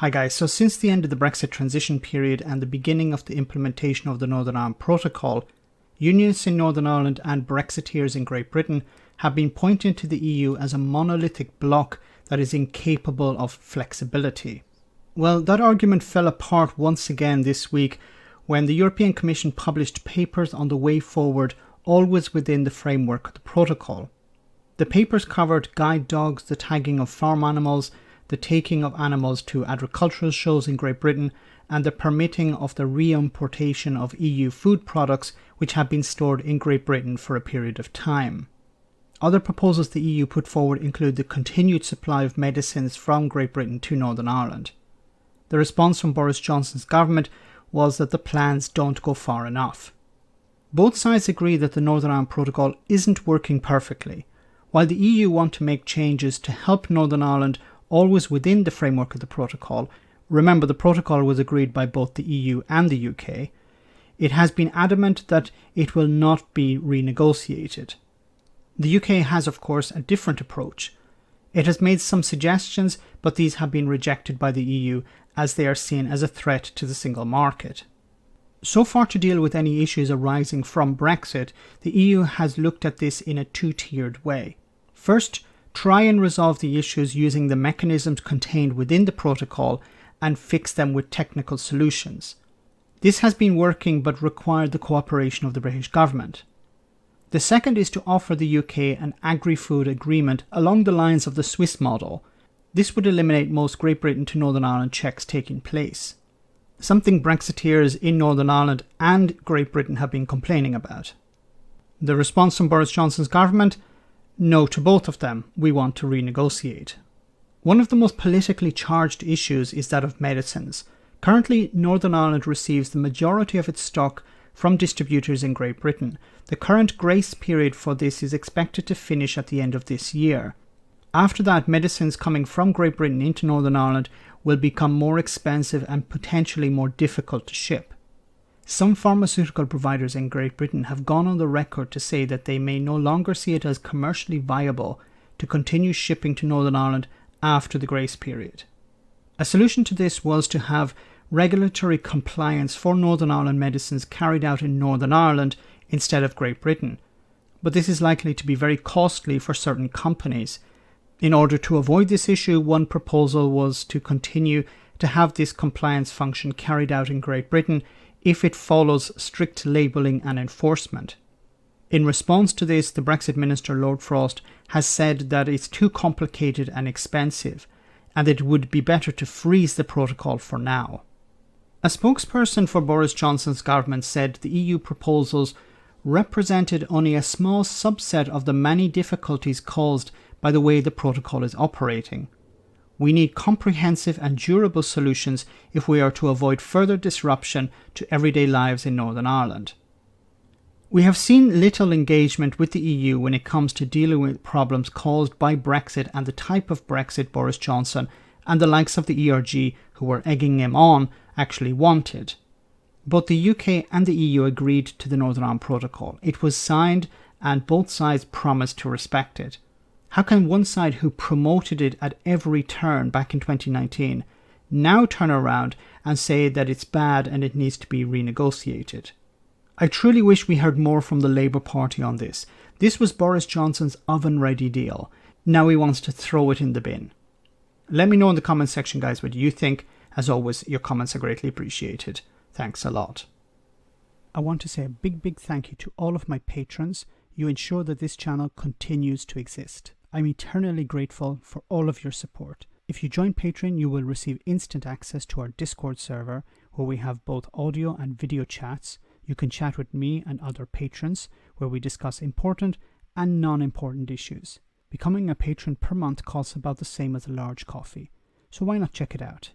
Hi guys, so since the end of the Brexit transition period and the beginning of the implementation of the Northern Ireland Protocol, unionists in Northern Ireland and Brexiteers in Great Britain have been pointing to the EU as a monolithic bloc that is incapable of flexibility. Well, that argument fell apart once again this week when the European Commission published papers on the way forward, always within the framework of the protocol. The papers covered guide dogs, the tagging of farm animals, the taking of animals to agricultural shows in Great Britain, and the permitting of the re-importation of EU food products which have been stored in Great Britain for a period of time. Other proposals the EU put forward include the continued supply of medicines from Great Britain to Northern Ireland. The response from Boris Johnson's government was that the plans don't go far enough. Both sides agree that the Northern Ireland Protocol isn't working perfectly. While the EU want to make changes to help Northern Ireland always within the framework of the protocol, remember the protocol was agreed by both the EU and the UK, it has been adamant that it will not be renegotiated. The UK has, of course, a different approach. It has made some suggestions, but these have been rejected by the EU as they are seen as a threat to the single market. So far, to deal with any issues arising from Brexit, the EU has looked at this in a two-tiered way. First, try and resolve the issues using the mechanisms contained within the protocol and fix them with technical solutions. This has been working but required the cooperation of the British government. The second is to offer the UK an agri-food agreement along the lines of the Swiss model. This would eliminate most Great Britain to Northern Ireland checks taking place, something Brexiteers in Northern Ireland and Great Britain have been complaining about. The response from Boris Johnson's government? No to both of them. We want to renegotiate. One of the most politically charged issues is that of medicines. Currently, Northern Ireland receives the majority of its stock from distributors in Great Britain. The current grace period for this is expected to finish at the end of this year. After that, medicines coming from Great Britain into Northern Ireland will become more expensive and potentially more difficult to ship. Some pharmaceutical providers in Great Britain have gone on the record to say that they may no longer see it as commercially viable to continue shipping to Northern Ireland after the grace period. A solution to this was to have regulatory compliance for Northern Ireland medicines carried out in Northern Ireland instead of Great Britain, but this is likely to be very costly for certain companies. In order to avoid this issue, one proposal was to continue to have this compliance function carried out in Great Britain if it follows strict labelling and enforcement. In response to this, the Brexit Minister Lord Frost has said that it's too complicated and expensive, and it would be better to freeze the protocol for now. A spokesperson for Boris Johnson's government said the EU proposals represented only a small subset of the many difficulties caused by the way the protocol is operating. We need comprehensive and durable solutions if we are to avoid further disruption to everyday lives in Northern Ireland. We have seen little engagement with the EU when it comes to dealing with problems caused by Brexit and the type of Brexit Boris Johnson and the likes of the ERG who were egging him on actually wanted. Both the UK and the EU agreed to the Northern Ireland Protocol. It was signed and both sides promised to respect it. How can one side who promoted it at every turn back in 2019 now turn around and say that it's bad and it needs to be renegotiated? I truly wish we heard more from the Labour Party on this. This was Boris Johnson's oven-ready deal. Now he wants to throw it in the bin. Let me know in the comments section, guys, what you think. As always, your comments are greatly appreciated. Thanks a lot. I want to say a big thank you to all of my patrons. You ensure that this channel continues to exist. I'm eternally grateful for all of your support. If you join Patreon, you will receive instant access to our Discord server, where we have both audio and video chats. You can chat with me and other patrons, where we discuss important and non-important issues. Becoming a patron per month costs about the same as a large coffee, so why not check it out?